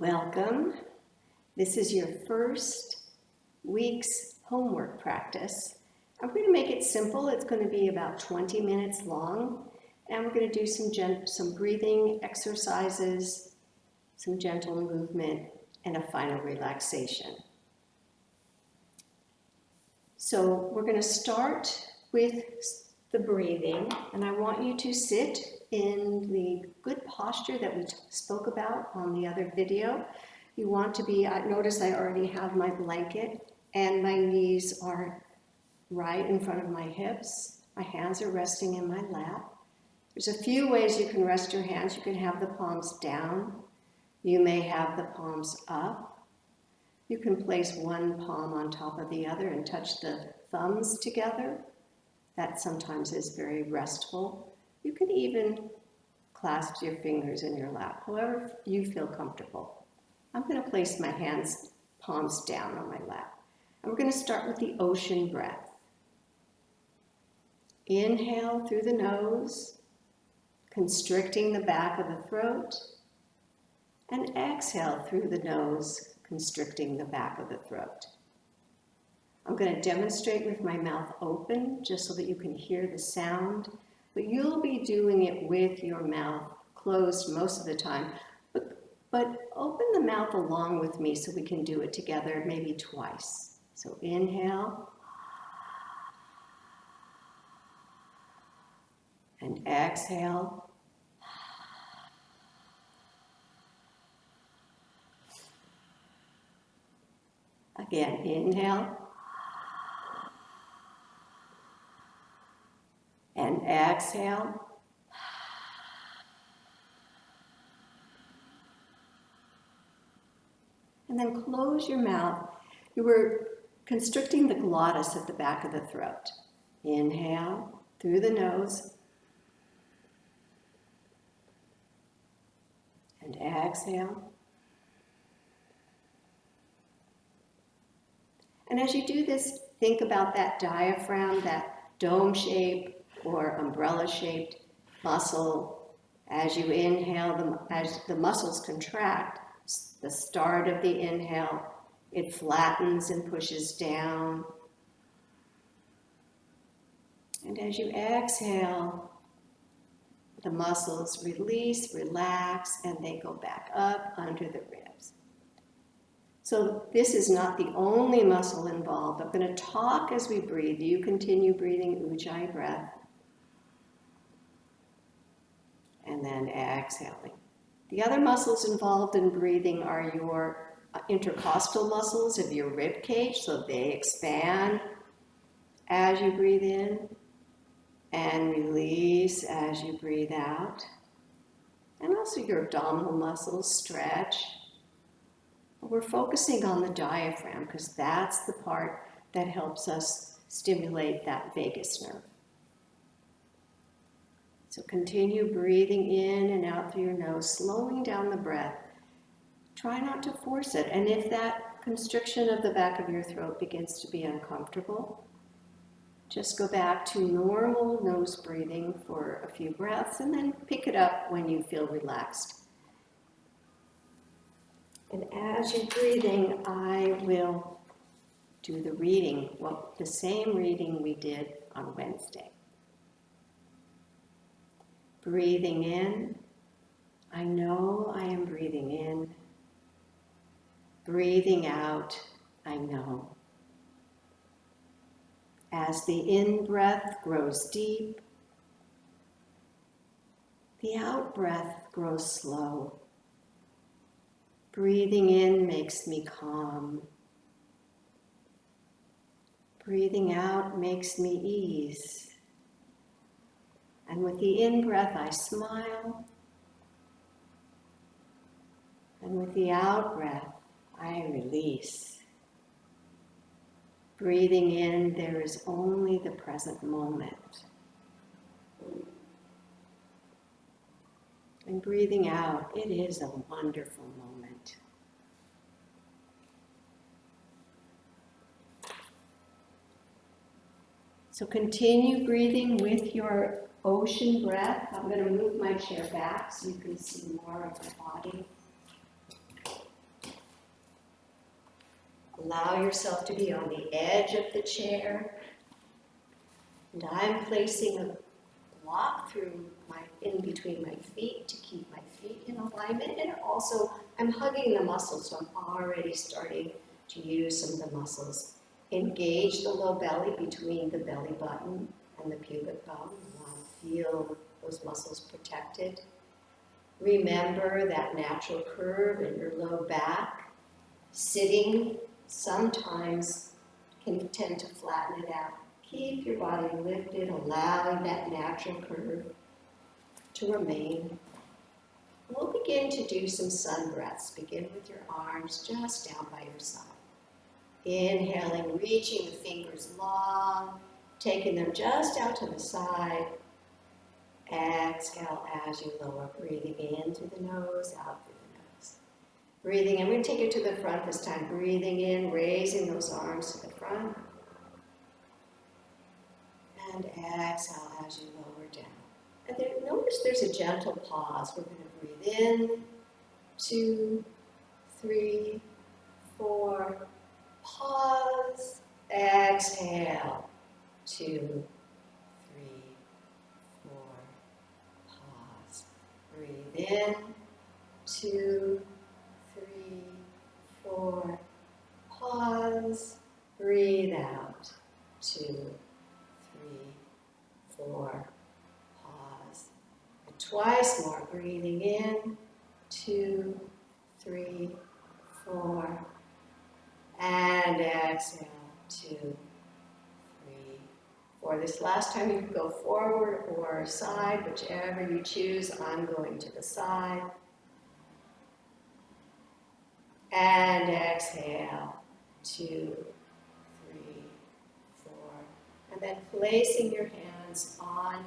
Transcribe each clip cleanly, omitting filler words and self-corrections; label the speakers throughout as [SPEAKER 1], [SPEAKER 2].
[SPEAKER 1] Welcome. This is your first week's homework practice. I'm going to make it simple. It's going to be about 20 minutes long, and we're going to do some breathing exercises, some gentle movement, and a final relaxation. So we're going to start with the breathing, and I want you to sit in the good posture that we spoke about on the other video. You want to be, notice I already have my blanket and my knees are right in front of my hips. My hands are resting in my lap. There's a few ways you can rest your hands. You can have the palms down. You may have the palms up. You can place one palm on top of the other and touch the thumbs together. That sometimes is very restful. You can even clasp your fingers in your lap, however you feel comfortable. I'm going to place my hands, palms down on my lap. And we're going to start with the ocean breath. Inhale through the nose, constricting the back of the throat, and exhale through the nose, constricting the back of the throat. I'm going to demonstrate with my mouth open, just so that you can hear the sound, but you'll be doing it with your mouth closed most of the time. But open the mouth along with me so we can do it together, maybe twice. So inhale, and exhale. Again, inhale. And exhale. And then close your mouth. You were constricting the glottis at the back of the throat. Inhale through the nose. And exhale. And as you do this, think about that diaphragm, that dome shape or umbrella-shaped muscle. As you inhale, as the muscles contract, the start of the inhale, it flattens and pushes down. And as you exhale, the muscles release, relax, and they go back up under the ribs. So this is not the only muscle involved. I'm going to talk as we breathe. You continue breathing Ujayii breath. And then exhaling. The other muscles involved in breathing are your intercostal muscles of your rib cage, so they expand as you breathe in and release as you breathe out. And also your abdominal muscles stretch. We're focusing on the diaphragm because that's the part that helps us stimulate that vagus nerve. So continue breathing in and out through your nose, slowing down the breath. Try not to force it. And if that constriction of the back of your throat begins to be uncomfortable, just go back to normal nose breathing for a few breaths and then pick it up when you feel relaxed. And as you're breathing, I will do the reading, the same reading we did on Wednesday. Breathing in, I know I am breathing in. Breathing out, I know. As the in-breath grows deep, the out-breath grows slow. Breathing in makes me calm. Breathing out makes me ease. And with the in-breath, I smile. And with the out-breath, I release. Breathing in, there is only the present moment. And breathing out, it is a wonderful moment. So continue breathing with your ocean breath. I'm going to move my chair back so you can see more of my body. Allow yourself to be on the edge of the chair. And I'm placing a block in between my feet to keep my feet in alignment. And also, I'm hugging the muscles, so I'm already starting to use some of the muscles. Engage the low belly between the belly button and the pubic bone. You want to feel those muscles protected. Remember that natural curve in your low back. Sitting sometimes can tend to flatten it out. Keep your body lifted, allowing that natural curve to remain. We'll begin to do some sun breaths. Begin with your arms just down by your side. Inhaling, reaching the fingers long, taking them just out to the side. Exhale as you lower, breathing in through the nose, out through the nose. Breathing in, we're going to take it to the front this time. Breathing in, raising those arms to the front. And exhale as you lower down. And then notice there's a gentle pause. We're going to breathe in, 2, 3, 4, pause, exhale, 2, 3, 4, pause. Breathe in, 2, 3, 4, pause. Breathe out, 2, 3, 4, pause. And twice more, breathing in, 2, 3, 4, and exhale, 2, 3, 4. This last time you can go forward or side, whichever you choose. I'm going to the side. And exhale, 2, 3, 4. And then placing your hands on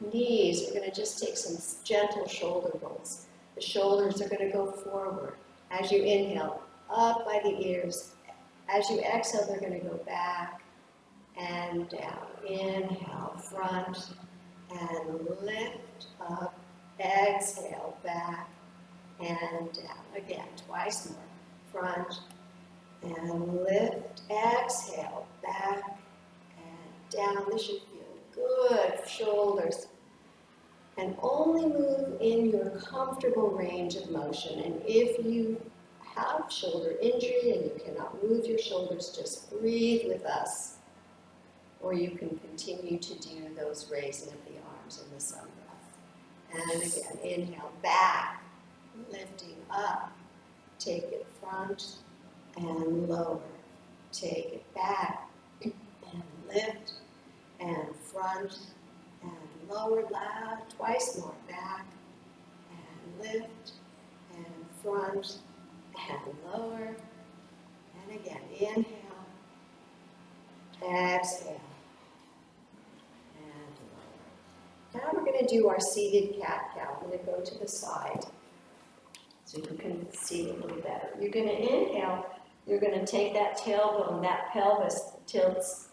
[SPEAKER 1] your knees, we're going to just take some gentle shoulder rolls. The shoulders are going to go forward as you inhale, up by the ears. As you exhale, they're going to go back and down. Inhale, front, and lift up. Exhale, back and down. Again, twice more. Front and lift. Exhale, back and down. This should feel good. Shoulders. And only move in your comfortable range of motion. And if you have shoulder injury and you cannot move your shoulders, just breathe with us. Or you can continue to do those raising of the arms in the sun breath. And again, inhale, back, lifting up. Take it front and lower. Take it back and lift and front and lower, loud, twice more, back and lift and front and lower, and again, inhale, exhale, and lower. Now we're going to do our seated cat-cow. I'm going to go to the side so you can see it a little better. You're going to inhale, you're going to take that tailbone, that pelvis tilts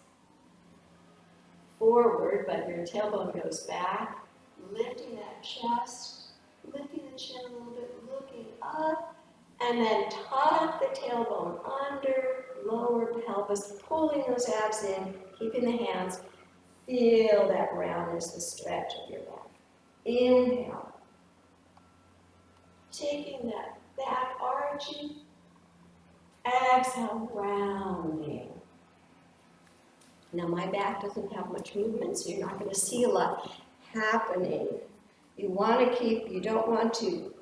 [SPEAKER 1] forward, but your tailbone goes back, lifting that chest, lifting the chin a little bit, looking up, and then tuck the tailbone under, lower pelvis, pulling those abs in, keeping the hands. Feel that roundness, the stretch of your back. Inhale. Taking that back arching. Exhale, rounding. Now my back doesn't have much movement, so you're not going to see a lot happening. You don't want to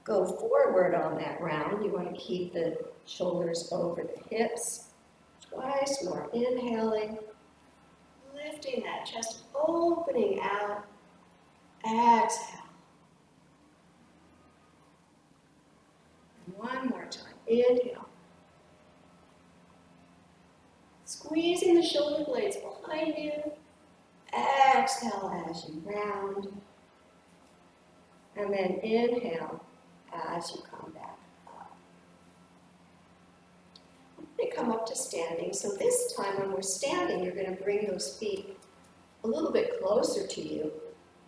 [SPEAKER 1] go forward on that round. You want to keep the shoulders over the hips. Twice more. Inhaling, lifting that chest, opening out. Exhale. And one more time. Inhale. Squeezing the shoulder blades behind you. Exhale as you round. And then inhale as you come back up. I'm going to come up to standing. So this time when we're standing, you're going to bring those feet a little bit closer to you,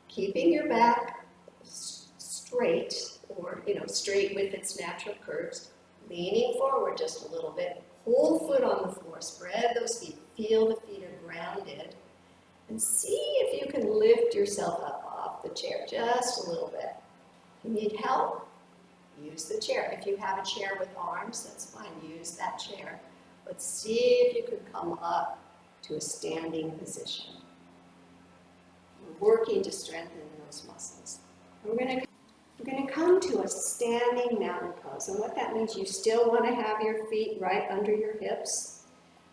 [SPEAKER 1] keeping your back straight, or straight with its natural curves, leaning forward just a little bit, whole foot on the floor. Spread those feet. Feel the feet are grounded. And see if you can lift yourself up off the chair just a little bit. If you need help, use the chair. If you have a chair with arms, that's fine. Use that chair. But see if you could come up to a standing position. We're working to strengthen those muscles. We're going to come to a standing mountain pose. And what that means, you still want to have your feet right under your hips.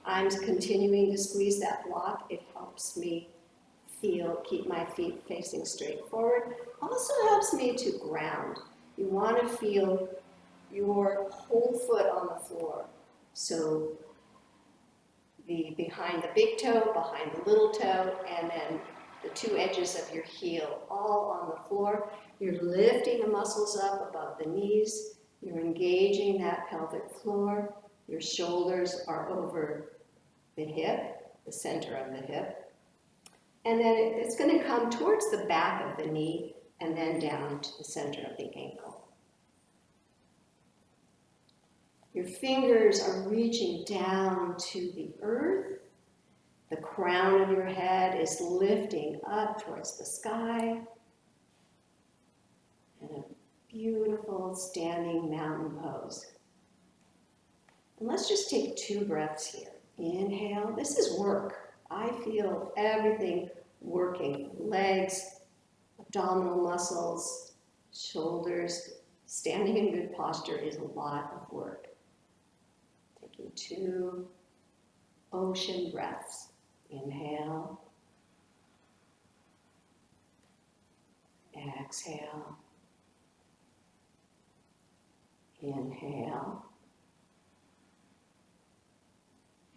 [SPEAKER 1] I'm continuing to squeeze that block. It helps me keep my feet facing straight forward. Also helps me to ground. You want to feel your whole foot on the floor. So behind the big toe, behind the little toe, and then the two edges of your heel all on the floor. You're lifting the muscles up above the knees. You're engaging that pelvic floor. Your shoulders are over the hip, the center of the hip. And then it's going to come towards the back of the knee and then down to the center of the ankle. Your fingers are reaching down to the earth. The crown of your head is lifting up towards the sky. And a beautiful standing mountain pose. And let's just take 2 breaths here. Inhale. This is work. I feel everything working. Legs, abdominal muscles, shoulders. Standing in good posture is a lot of work. Taking 2 ocean breaths. Inhale. Exhale. Inhale.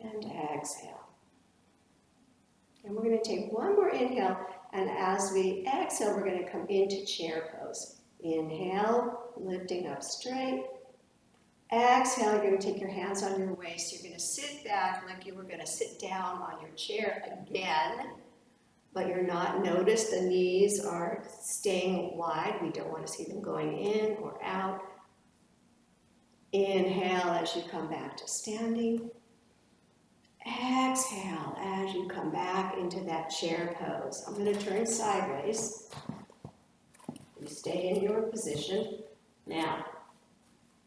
[SPEAKER 1] And exhale. And we're going to take one more inhale, and as we exhale, we're going to come into chair pose. Inhale, lifting up straight. Exhale, you're going to take your hands on your waist. You're going to sit back like you were going to sit down on your chair again, but you're not. Notice the knees are staying wide. We don't want to see them going in or out. Inhale as you come back to standing. Exhale as you come back into that chair pose. I'm going to turn sideways. You stay in your position. Now,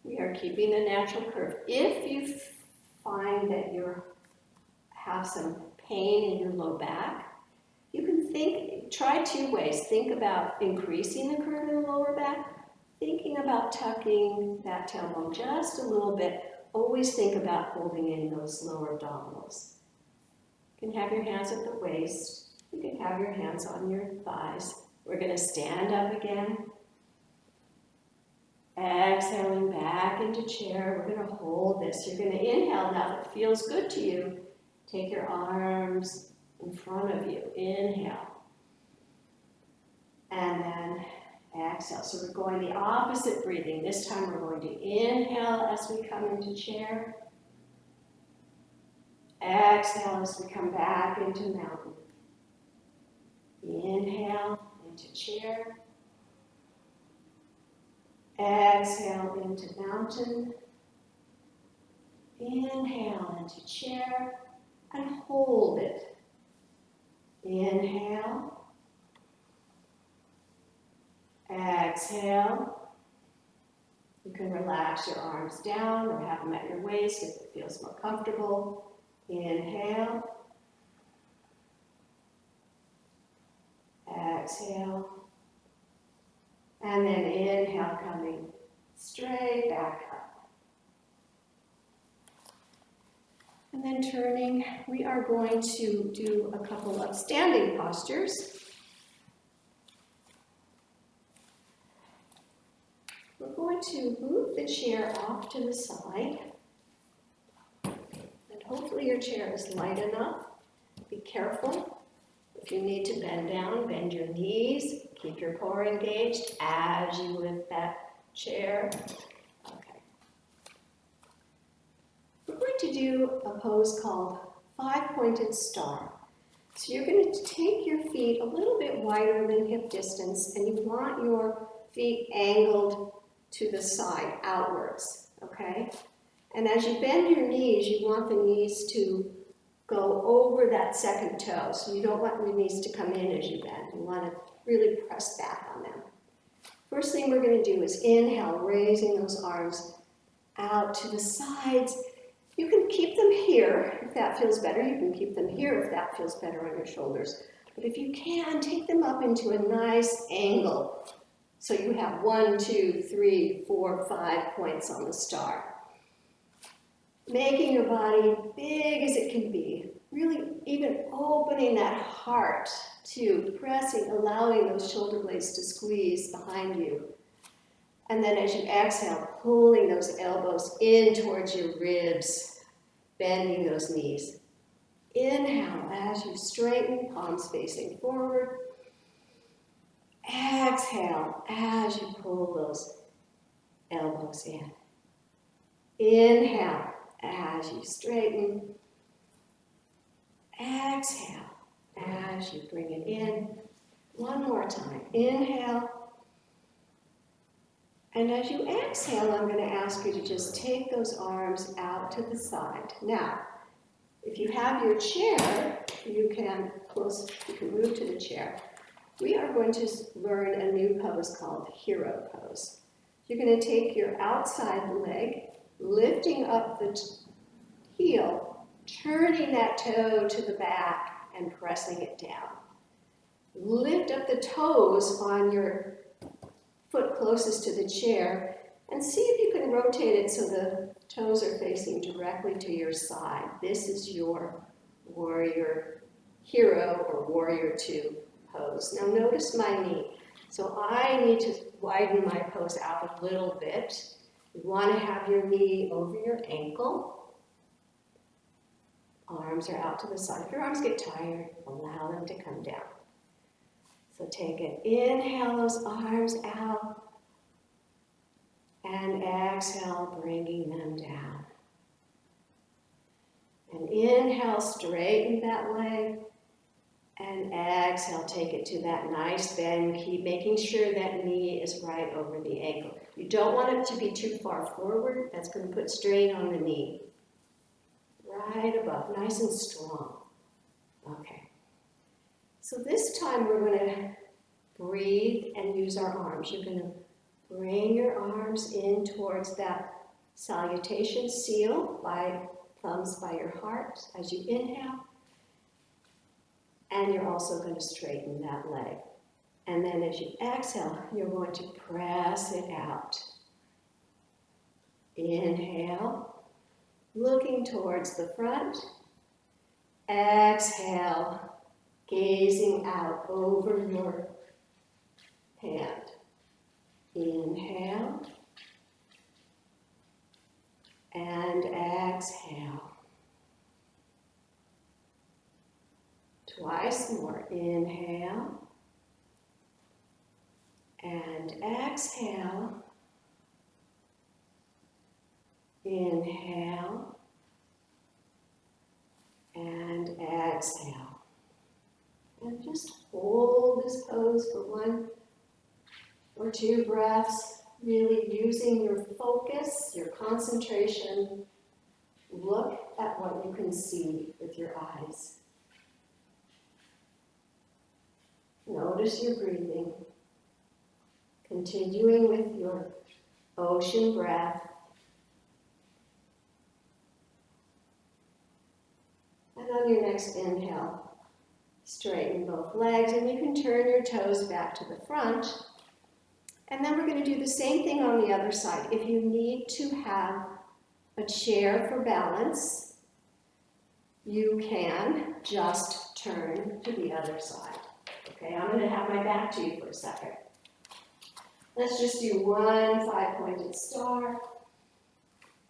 [SPEAKER 1] we are keeping the natural curve. If you find that you have some pain in your low back, you can try 2 ways. Think about increasing the curve in the lower back, thinking about tucking that tailbone just a little bit. Always think about holding in those lower abdominals. You can have your hands at the waist. You can have your hands on your thighs. We're going to stand up again. Exhaling back into chair. We're going to hold this. You're going to inhale now if it feels good to you. Take your arms in front of you. Inhale. And then exhale. So we're going the opposite breathing. This time we're going to inhale as we come into chair. Exhale as we come back into mountain. Inhale into chair. Exhale into mountain. Inhale into chair and hold it. Inhale. Exhale. You can relax your arms down or have them at your waist if it feels more comfortable. Inhale. Exhale. And then inhale, coming straight back up. And then turning, we are going to do a couple of standing postures. We're going to move the chair off to the side. And hopefully your chair is light enough. Be careful. If you need to bend down, bend your knees. Keep your core engaged as you lift that chair. Okay. We're going to do a pose called 5-pointed star. So you're going to take your feet a little bit wider than hip distance, and you want your feet angled to the side, outwards, okay? And as you bend your knees, you want the knees to go over that second toe. So you don't want your knees to come in as you bend. You want to really press back on them. First thing we're going to do is inhale, raising those arms out to the sides. You can keep them here if that feels better. You can keep them here if that feels better on your shoulders. But if you can, take them up into a nice angle. So you have 1, 2, 3, 4, 5 points on the star. Making your body big as it can be. Really even opening that heart to pressing, allowing those shoulder blades to squeeze behind you. And then as you exhale, pulling those elbows in towards your ribs, bending those knees. Inhale as you straighten, palms facing forward. Exhale as you pull those elbows in. Inhale as you straighten. Exhale as you bring it in. One more time. Inhale. And as you exhale, I'm going to ask you to just take those arms out to the side. Now, if you have your chair, you can move to the chair. We are going to learn a new pose called hero pose. You're going to take your outside leg, lifting up the heel, turning that toe to the back and pressing it down. Lift up the toes on your foot closest to the chair and see if you can rotate it so the toes are facing directly to your side. This is your warrior hero or warrior two pose. Now notice my knee. So I need to widen my pose out a little bit. You want to have your knee over your ankle. Arms are out to the side. If your arms get tired, allow them to come down. So take it, inhale those arms out, and exhale, bringing them down. And inhale, straighten that leg, and exhale, take it to that nice bend. Keep making sure that knee is right over the ankle. You don't want it to be too far forward. That's going to put strain on the knee. Right above, nice and strong. Okay. So this time we're going to breathe and use our arms. You're going to bring your arms in towards that salutation seal by thumbs by your heart as you inhale. And you're also going to straighten that leg. And then as you exhale, you're going to press it out. Inhale, looking towards the front. Exhale, gazing out over your hand. Inhale. And exhale. Twice more. Inhale. And exhale. Inhale. And exhale. And just hold this pose for 1 or 2 breaths, really using your focus, your concentration. Look at what you can see with your eyes. Notice your breathing. Continuing with your ocean breath. And on your next inhale, straighten both legs, and you can turn your toes back to the front. And then we're going to do the same thing on the other side. If you need to have a chair for balance, you can just turn to the other side. Okay, I'm going to have my back to you for a second. Let's just do 1 5-pointed star.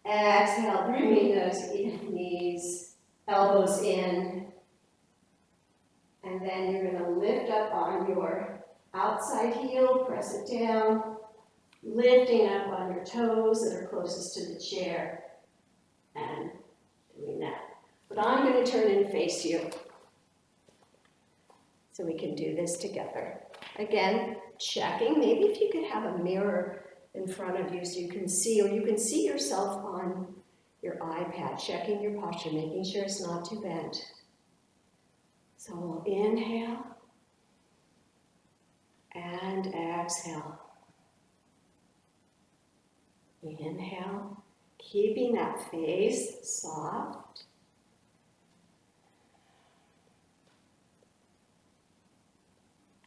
[SPEAKER 1] Exhale, bringing those knees, elbows in. And then you're going to lift up on your outside heel, press it down, lifting up on your toes that are closest to the chair, and doing that. But I'm going to turn and face you so we can do this together. Again, checking, maybe if you could have a mirror in front of you so you can see, or you can see yourself on your iPad, checking your posture, making sure it's not too bent. So we'll inhale and exhale. Inhale, keeping that face soft.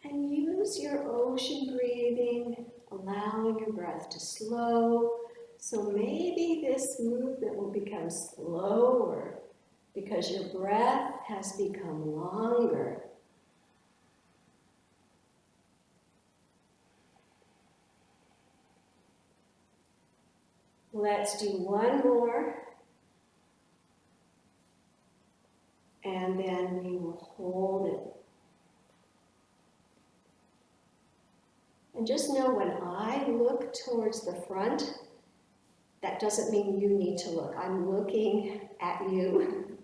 [SPEAKER 1] And use your ocean breathing, allowing your breath to slow. So maybe this movement will become slower because your breath has become longer. Let's do one more. And then we will hold it. And just know when I look towards the front, that doesn't mean you need to look. I'm looking at you,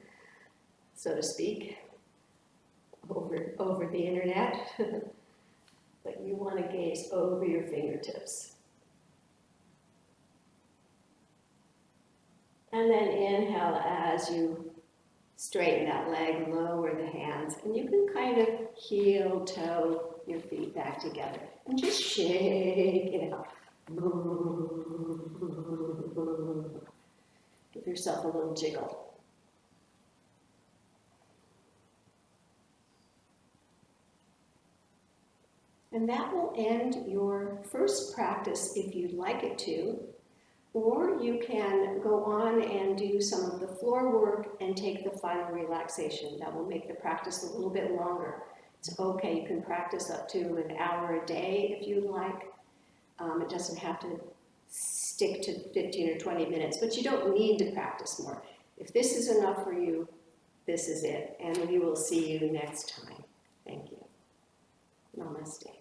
[SPEAKER 1] so to speak, over the internet. But you want to gaze over your fingertips. And then inhale as you straighten that leg, lower the hands, and you can kind of heel toe your feet back together and just shake it out. Give yourself a little jiggle. And that will end your first practice if you'd like it to. Or you can go on and do some of the floor work and take the final relaxation. That will make the practice a little bit longer. It's okay, you can practice up to an hour a day if you'd like. It doesn't have to stick to 15 or 20 minutes, but you don't need to practice more. If this is enough for you, this is it. And we will see you next time. Thank you. Namaste.